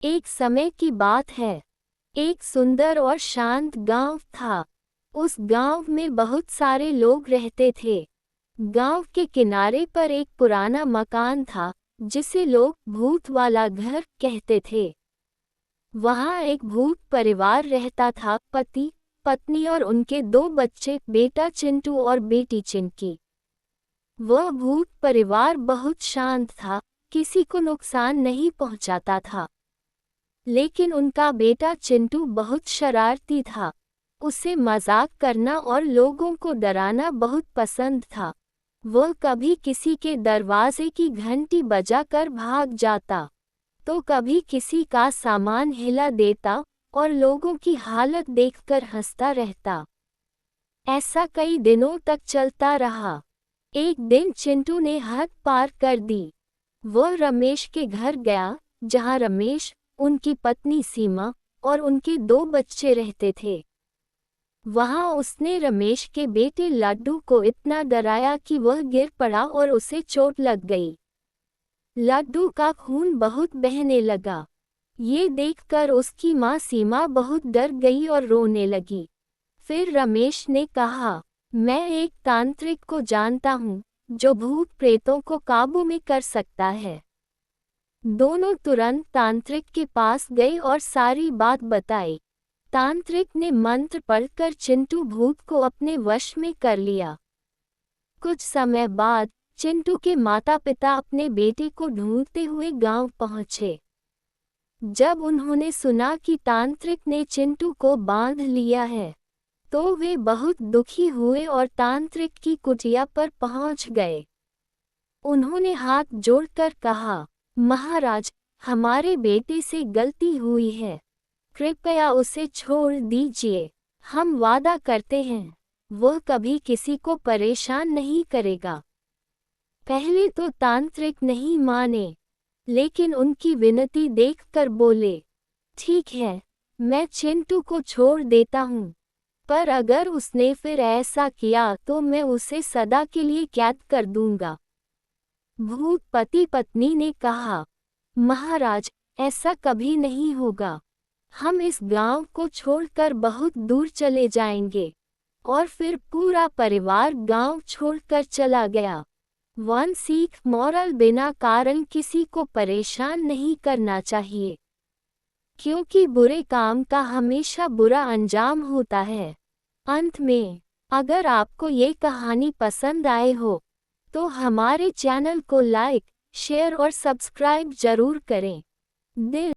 एक समय की बात है। एक सुंदर और शांत गांव था। उस गांव में बहुत सारे लोग रहते थे। गांव के किनारे पर एक पुराना मकान था, जिसे लोग भूत वाला घर कहते थे। वहां एक भूत परिवार रहता था, पति, पत्नी और उनके 2 बच्चे, बेटा चिंटू और बेटी चिंकी। वह भूत परिवार बहुत शांत था, किसी को नुकसान नहीं पहुंचाता था। लेकिन उनका बेटा चिंटू बहुत शरारती था। उसे मजाक करना और लोगों को डराना बहुत पसंद था। वह कभी किसी के दरवाजे की घंटी बजाकर भाग जाता, तो कभी किसी का सामान हिला देता और लोगों की हालत देखकर हंसता रहता। ऐसा कई दिनों तक चलता रहा। एक दिन चिंटू ने हद पार कर दी। वह रमेश के घर गया, जहां रमेश, उनकी पत्नी सीमा और उनके 2 बच्चे रहते थे। वहां उसने रमेश के बेटे लड्डू को इतना डराया कि वह गिर पड़ा और उसे चोट लग गई। लड्डू का खून बहुत बहने लगा। ये देखकर उसकी माँ सीमा बहुत डर गई और रोने लगी। फिर रमेश ने कहा, मैं एक तांत्रिक को जानता हूँ, जो भूत प्रेतों को काबू में कर सकता है। दोनों तुरंत तांत्रिक के पास गए और सारी बात बताई। तांत्रिक ने मंत्र पढ़कर चिंटू भूत को अपने वश में कर लिया। कुछ समय बाद चिंटू के माता पिता अपने बेटे को ढूंढते हुए गांव पहुंचे। जब उन्होंने सुना कि तांत्रिक ने चिंटू को बांध लिया है, तो वे बहुत दुखी हुए और तांत्रिक की कुटिया पर पहुंच गए। उन्होंने हाथ जोड़कर कहा, महाराज, हमारे बेटे से गलती हुई है, कृपया उसे छोड़ दीजिए। हम वादा करते हैं, वह कभी किसी को परेशान नहीं करेगा। पहले तो तांत्रिक नहीं माने, लेकिन उनकी विनती देखकर बोले, ठीक है, मैं चिंटू को छोड़ देता हूँ, पर अगर उसने फिर ऐसा किया तो मैं उसे सदा के लिए कैद कर दूंगा। भूत पति पत्नी ने कहा, महाराज, ऐसा कभी नहीं होगा। हम इस गांव को छोड़कर बहुत दूर चले जाएंगे। और फिर पूरा परिवार गांव छोड़कर चला गया। वन सीख मॉरल, बिना कारण किसी को परेशान नहीं करना चाहिए, क्योंकि बुरे काम का हमेशा बुरा अंजाम होता है। अंत में, अगर आपको ये कहानी पसंद आए हो, तो हमारे चैनल को लाइक, शेयर और सब्सक्राइब जरूर करें। दिल